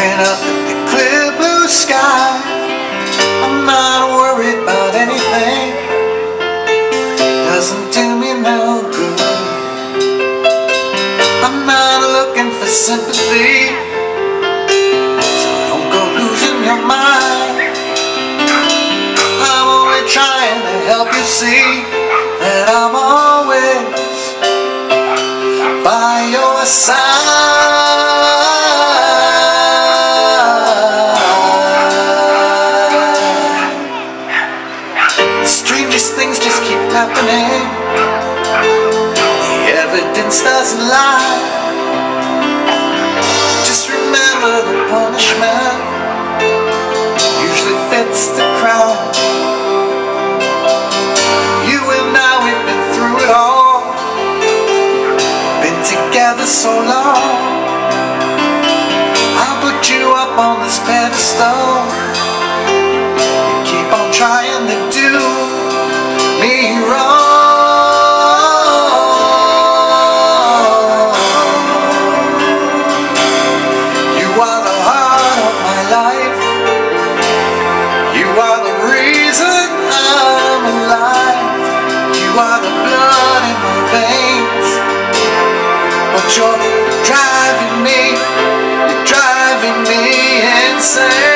Staring up at the clear blue sky, I'm not worried about anything. Doesn't do me no good. I'm not looking for sympathy, so don't go losing your mind. I'm only trying to help you see that I'm always by your side. The strangest things just keep happening. The evidence doesn't lie. Just remember the punishment usually fits the crowd. You and I, we've been through it all, been together so long. I'll put you up on this pedestal. You keep on trying to do me wrong. You are the heart of my life. You are the reason I'm alive. You are the blood in my veins. But you're driving me insane.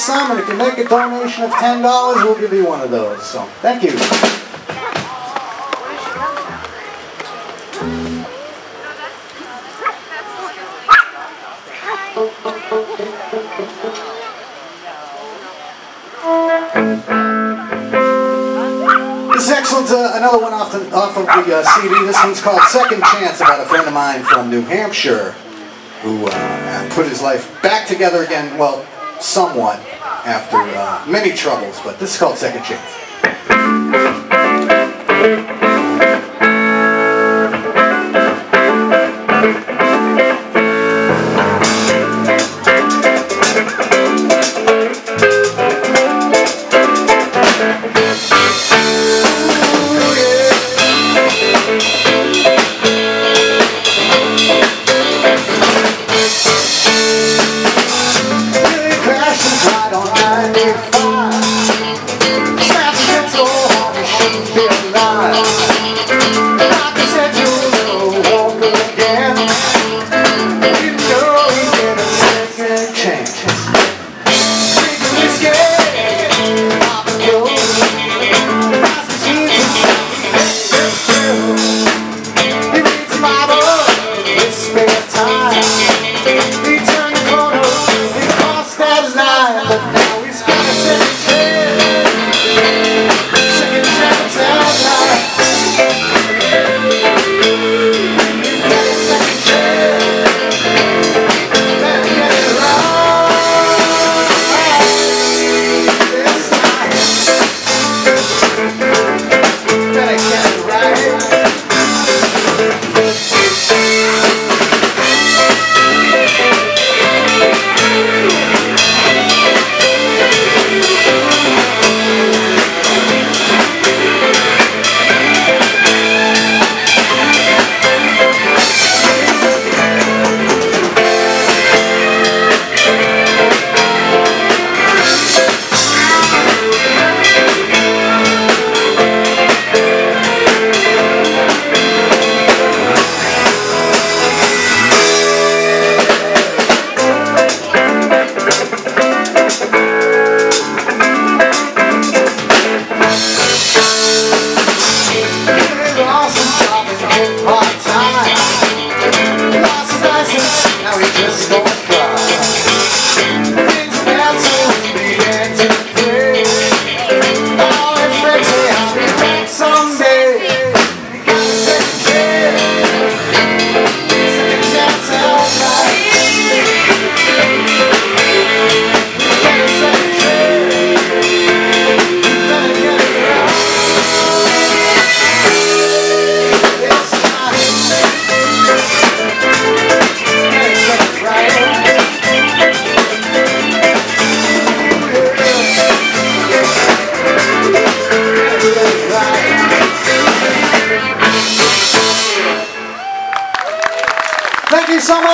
some, and if you make a donation of $10, we'll give you one of those. So, thank you. This next one's another one off of the CD. This one's called Second Chance, about a friend of mine from New Hampshire who put his life back together again, well, somewhat, after many troubles, but this is called Second Chance.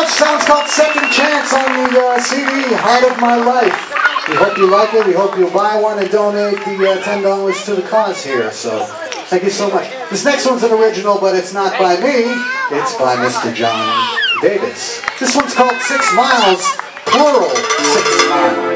Sounds called Second Chance on the CD, Heart of My Life. We hope you like it. We hope you'll buy one and donate the $10 to the cause here. So, thank you so much. This next one's an original, but it's not by me. It's by Mr. John Davis. This one's called 6 Miles, plural 6 Miles.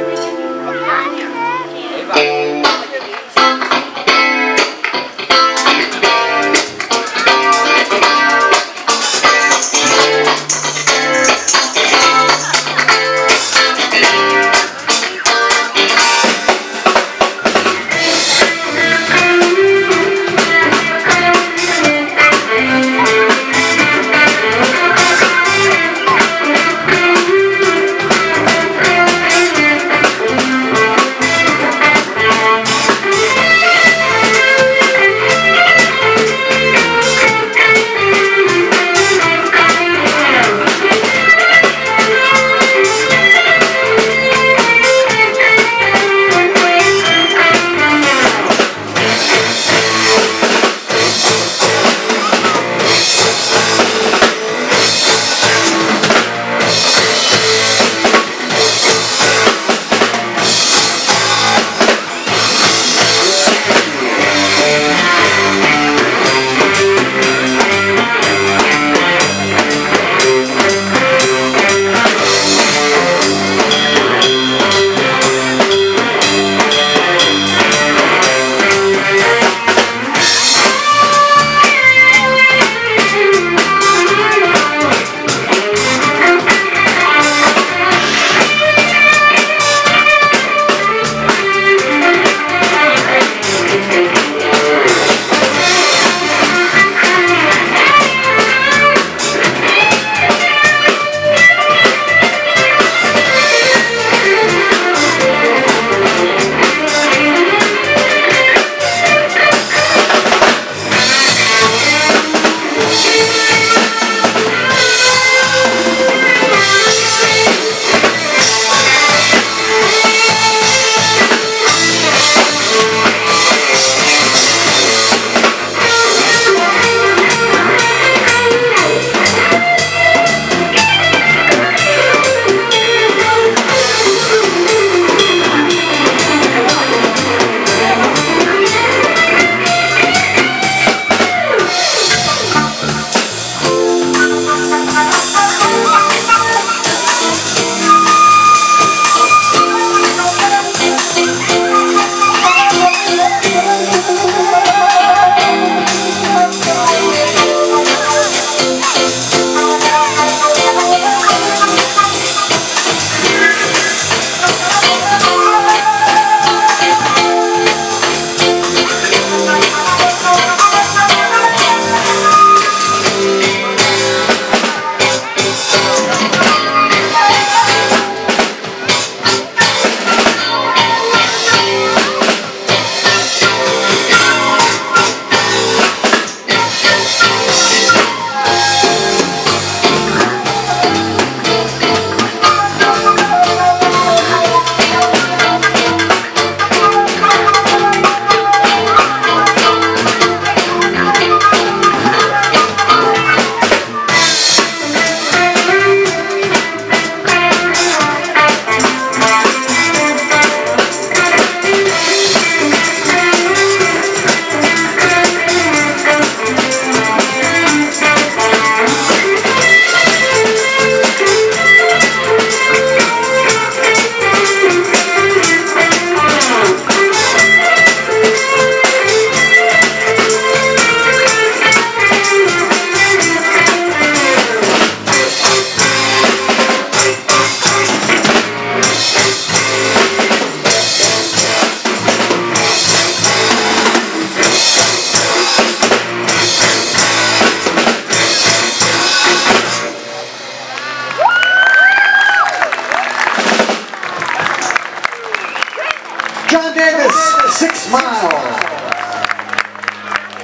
Smile.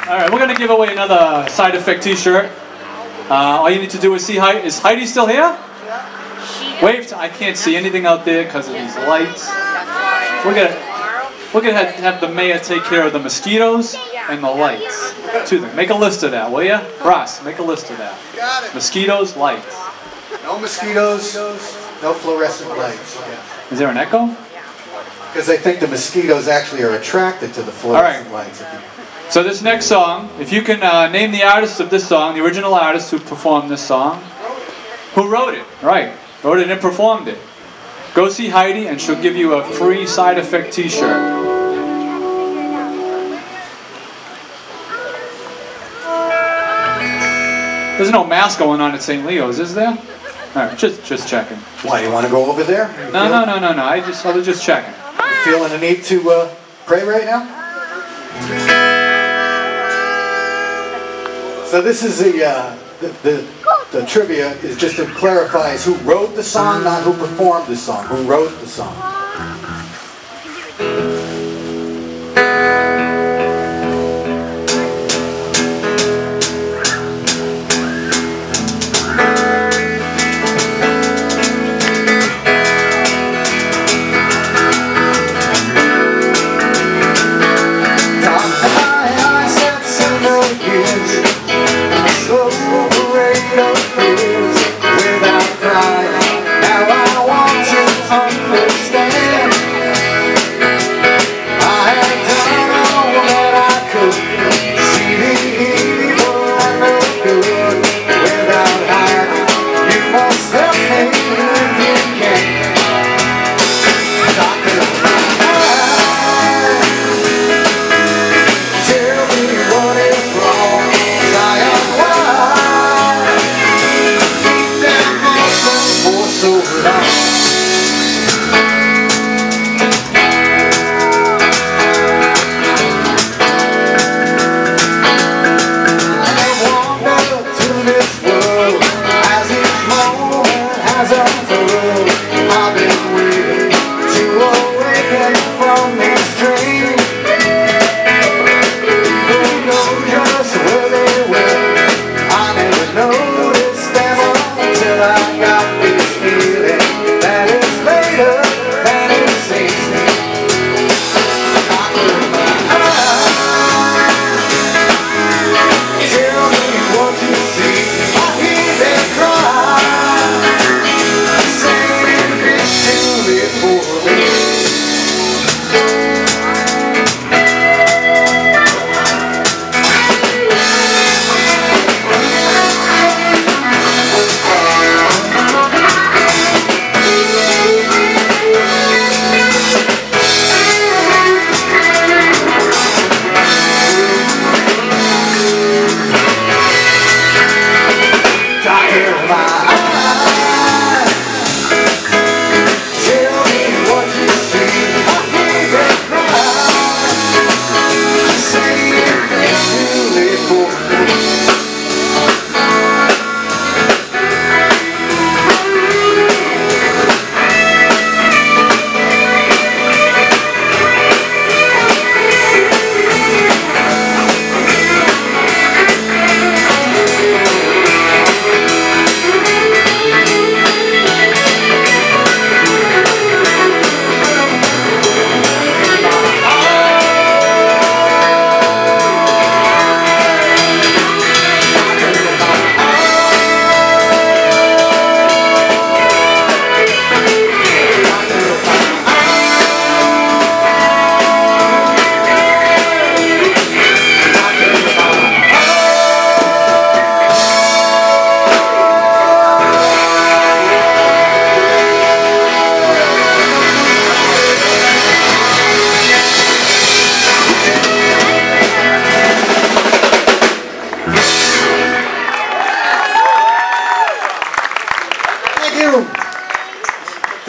All right, we're going to give away another side effect t-shirt. All you need to do is see Heidi. Is Heidi still here? Wave. I can't see anything out there because of these lights. We're gonna have the mayor take care of the mosquitoes and the lights. Two things. Make a list of that, will ya? Russ, make a list of that. Got it. Mosquitoes, lights. No mosquitoes, no fluorescent lights. Is there an echo? Because I think the mosquitoes actually are attracted to the fluorescent lights. So this next song, if you can name the artist of this song, the original artist who performed this song, who wrote it, right? Wrote it and performed it. Go see Heidi and she'll give you a free side effect t-shirt. There's no mass going on at St. Leo's, is there? Alright, just checking. Why, you want to go over there? No. I was just checking. You feeling the need to pray right now? So this is the trivia is just to clarify is who wrote the song, not who performed the song. Who wrote the song?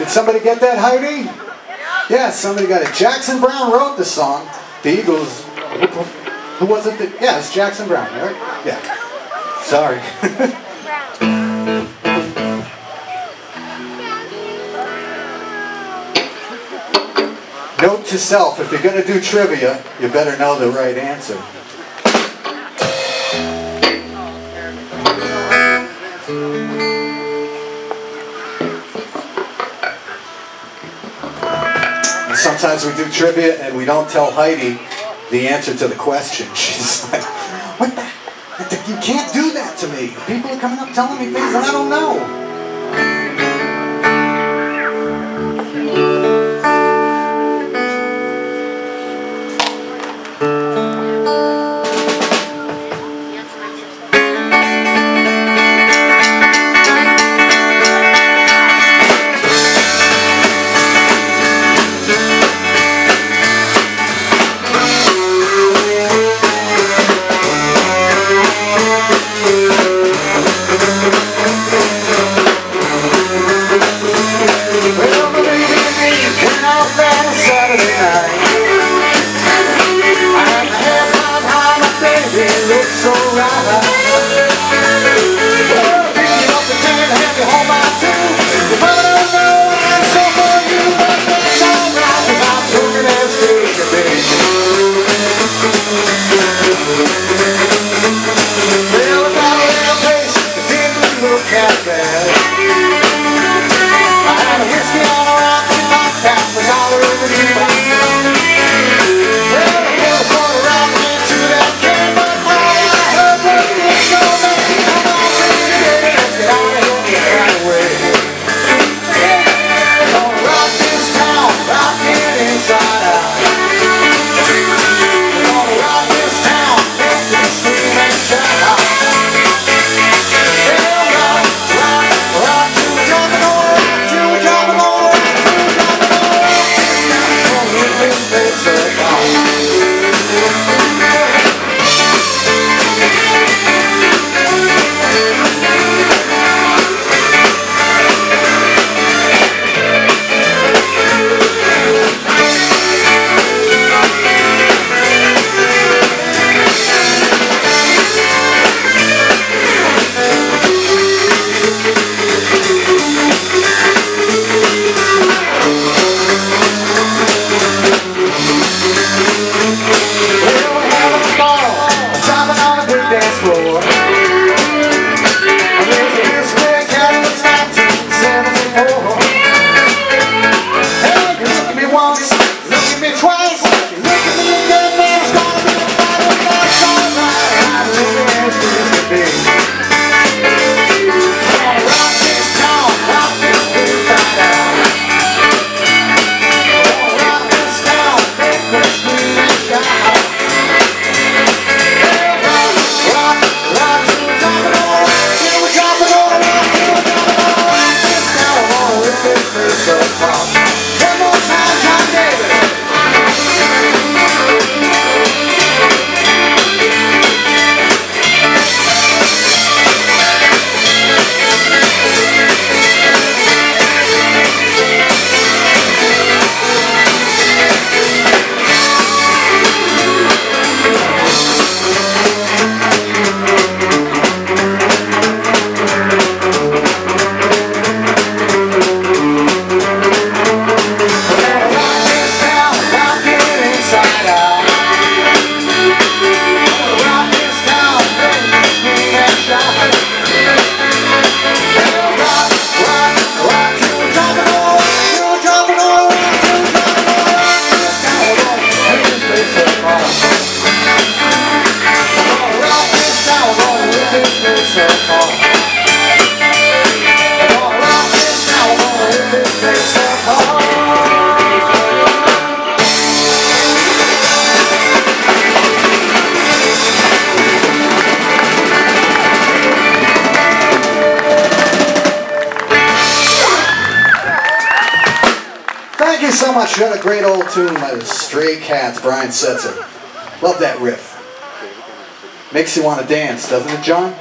Somebody get that, Heidi? Yeah, somebody got it. Jackson Brown wrote the song. The Eagles. Who was it? Yeah, it's Jackson Brown, right? Yeah. Sorry. No to self, if you're going to do trivia, you better know the right answer. And sometimes we do trivia and we don't tell Heidi the answer to the question. She's like, what the? You can't do that to me. People are coming up telling me things and I don't know. Thank you so much. You had a great old tune by the Stray Cats, Brian Setzer. Love that riff. Makes you want to dance, doesn't it, John?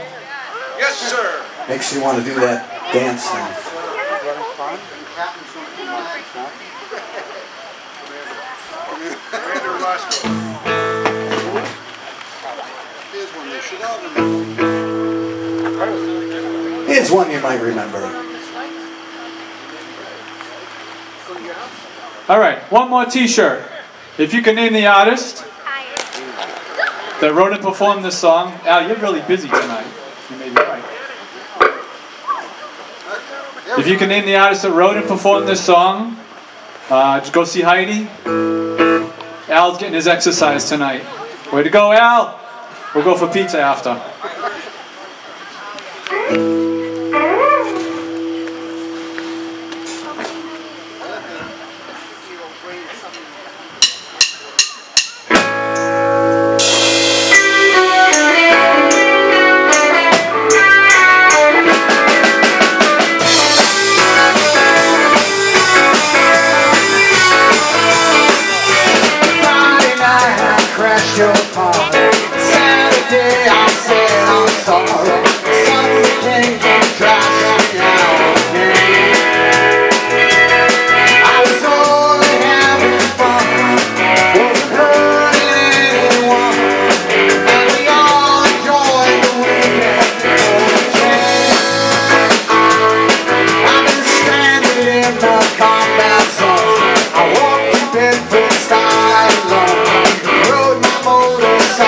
Yes, sir. Makes you want to do that dance thing. Here's one you might remember. All right, one more t-shirt. If you can name the artist that wrote and performed this song. Al, you're really busy tonight. You may be right. If you can name the artist that wrote and performed this song, just go see Heidi. Al's getting his exercise tonight. Way to go, Al! We'll go for pizza after. Your car. Saturday I said I'm sorry. Sunday came and crashed me out again. I was only having fun, wasn't hurting anyone, and we all enjoyed the weekend before the change. I've been stranded in the combat zone. I walked in Bedford style alone. Rode my motorcycle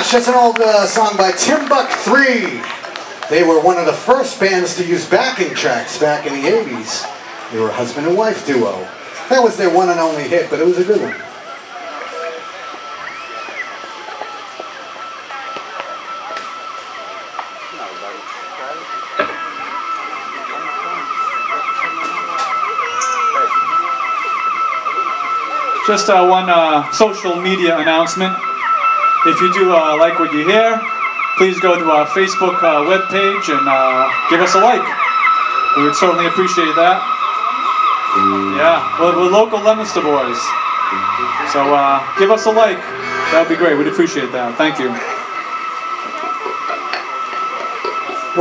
Gosh, that's an old song by Timbuk 3. They were one of the first bands to use backing tracks back in the 80s. They were a husband and wife duo. That was their one and only hit, but it was a good one. Just one social media announcement. If you do like what you hear, please go to our Facebook webpage and give us a like. We would certainly appreciate that. Yeah, we're local Leominster boys. So give us a like. That would be great. We'd appreciate that. Thank you.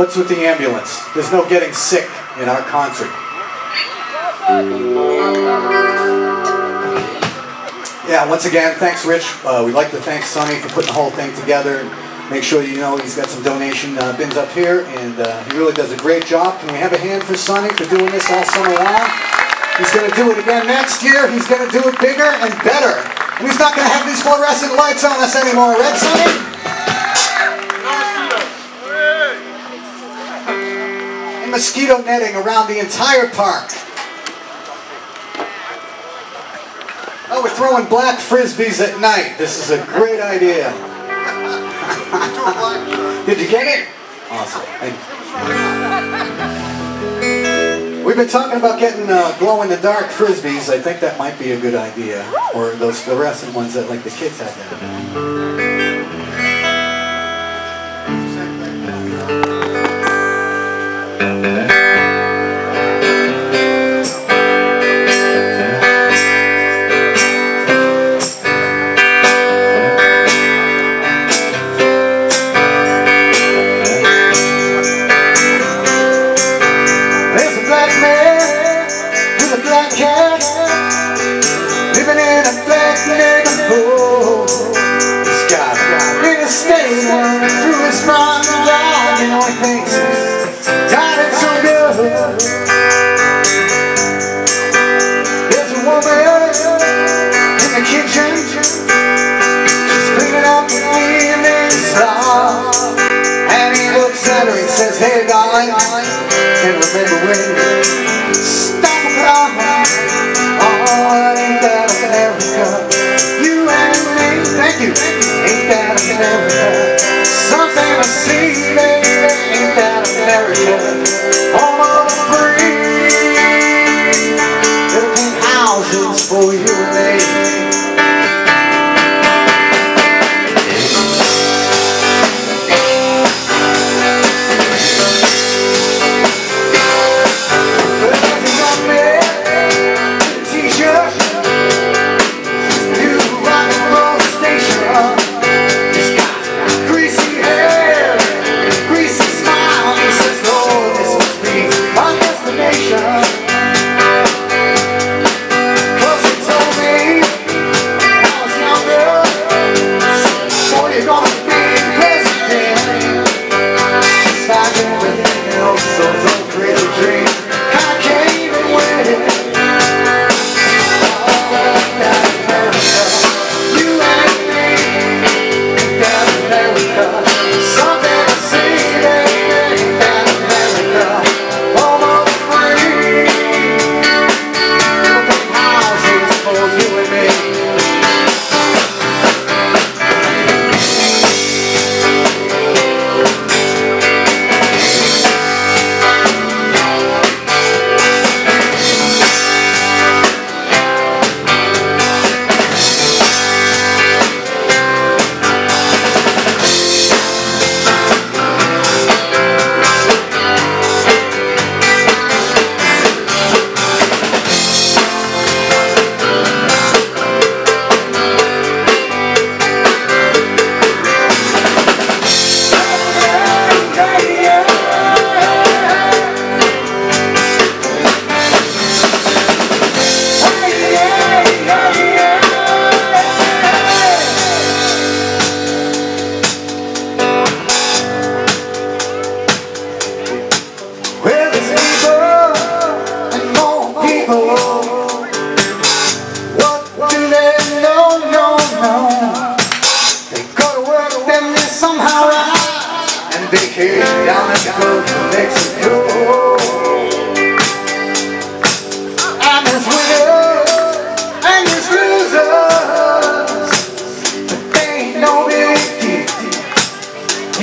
What's with the ambulance? There's no getting sick in our concert. Yeah, once again, thanks Rich. We'd like to thank Sonny for putting the whole thing together. Make sure you know he's got some donation bins up here, and he really does a great job. Can we have a hand for Sonny for doing this all summer long? He's going to do it again next year. He's going to do it bigger and better. And he's not going to have these fluorescent lights on us anymore, right, Sonny? And mosquito netting around the entire park. Oh, we're throwing black frisbees at night. This is a great idea. Did you get it? Awesome. We've been talking about getting glow-in-the-dark frisbees. I think that might be a good idea. Or those fluorescent ones that like the kids had down. Hey darling, can remember when you stop a car? Oh, ain't that America? You and me, thank you. Ain't that America? Something to see, baby. Ain't that America? Home of the free. Little pink houses for you and me. What do they know? They go to work, then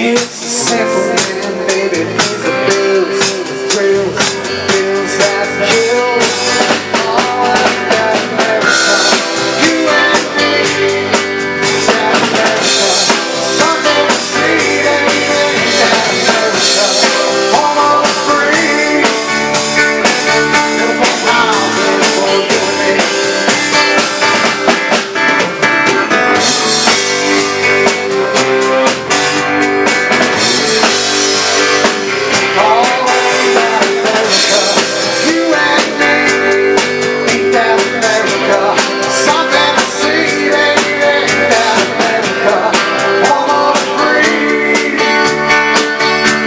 It's simple, man, baby. These are bills, thrills, bills that kill. All of that America, you and me. That America, something to see, anything. That America, almost free.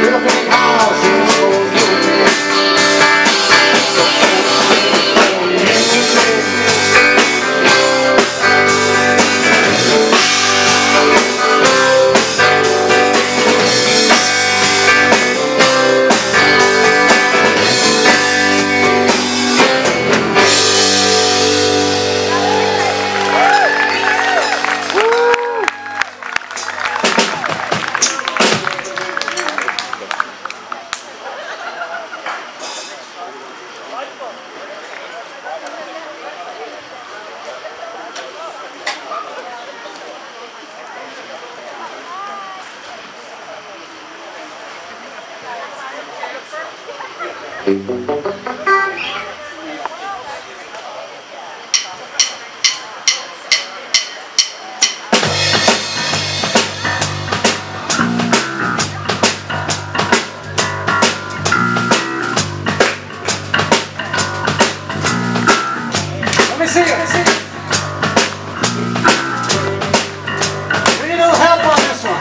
Beautiful houses for you and me. Let me see it. We need a little help on this one.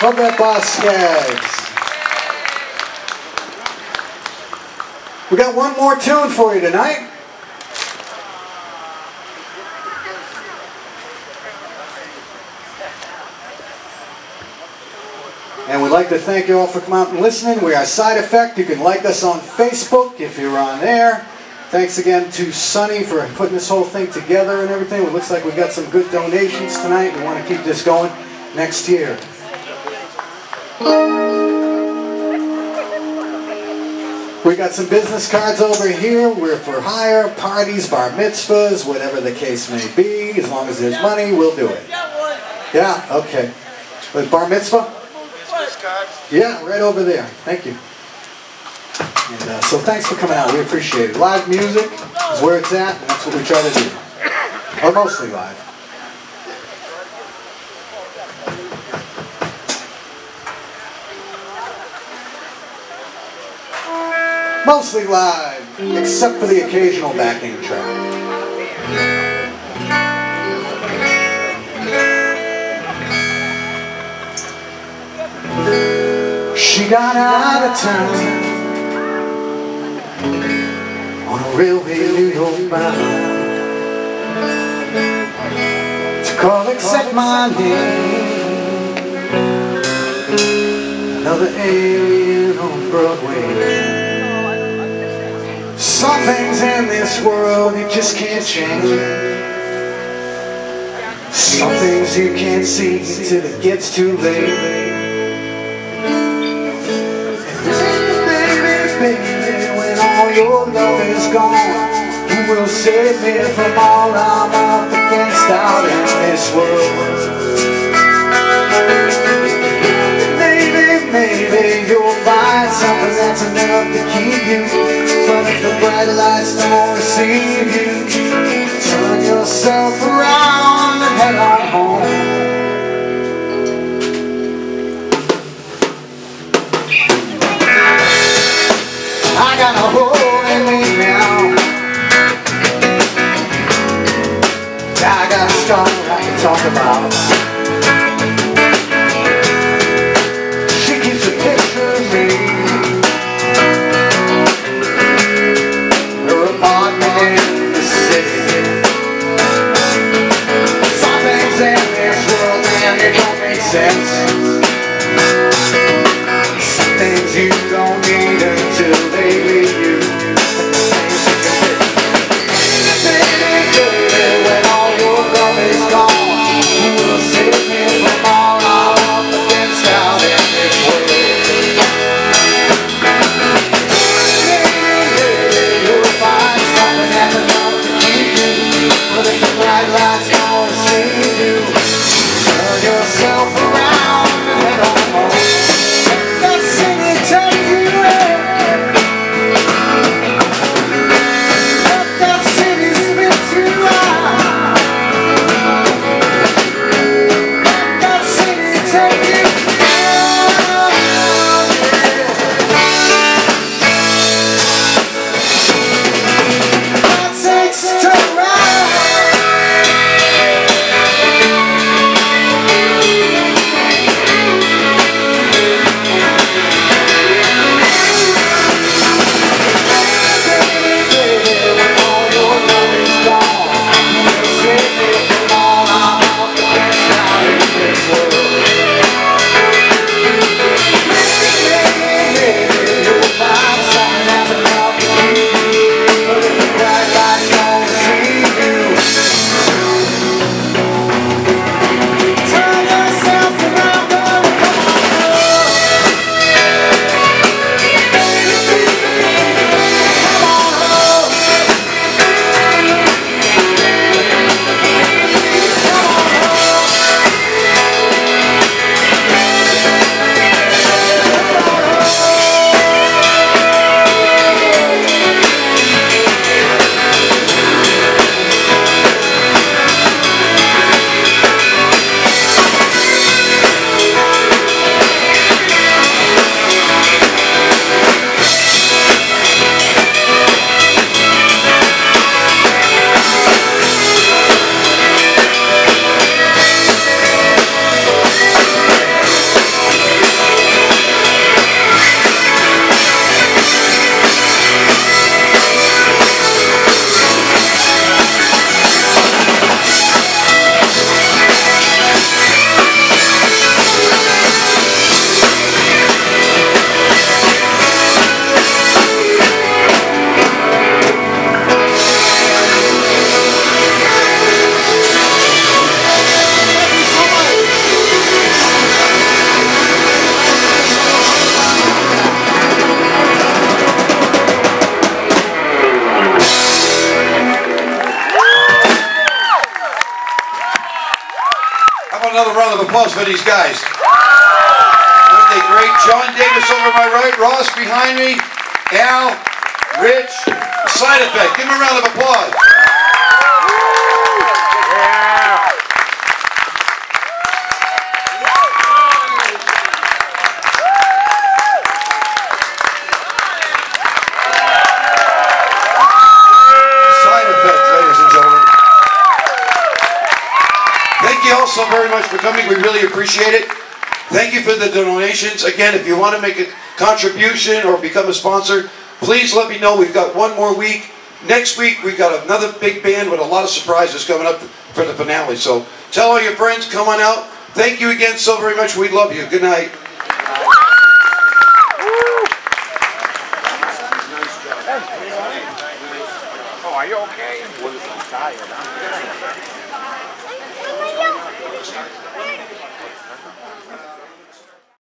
Love that boss skags. We got one more tune for you tonight. And we'd like to thank you all for coming out and listening. We are Side Effect. You can like us on Facebook if you're on there. Thanks again to Sonny for putting this whole thing together and everything. It looks like we've got some good donations tonight. We want to keep this going next year. We got some business cards over here. We're for hire, parties, bar mitzvahs, whatever the case may be. As long as there's money, we'll do it. Yeah, okay. But bar mitzvah? Yeah, right over there. Thank you. And so thanks for coming out. We appreciate it. Live music is where it's at, and that's what we try to do. Or mostly live. Mostly live, except for the occasional backing track. She got out of town on a railway New York bound to call accept my name. Another alien on Broadway. Some things in this world you just can't change. Some things you can't see till it gets too late. Baby, when all your love is gone, who will save me from all I'm up against out in this world? Maybe you'll find something that's enough to keep you. But if the bright lights don't receive you, turn yourself around and head on home. I got a hole in me now. I got a scar I can talk about. She keeps a picture of me, her apartment in the city. Some things in this world, man, they don't make sense. Some things you don't need until they leave you. Baby, when all your love is gone, who will save me from all I'm up against out in this world? Baby, you'll find something that's enough to keep you. But if the bright lights don't receive you, turn yourself around and head on home. Let's sing it to you. round of applause for these guys. Weren't they great? John Davis over my right, Ross behind me, Al, Rich, Side Effect. Give them a round of applause. Thank you all so very much for coming. We really appreciate it. Thank you for the donations. Again, if you want to make a contribution or become a sponsor, please let me know. We've got one more week. Next week, we've got another big band with a lot of surprises coming up for the finale. So tell all your friends, come on out. Thank you again so very much. We love you. Good night. Oh, are you okay? I'm tired, huh?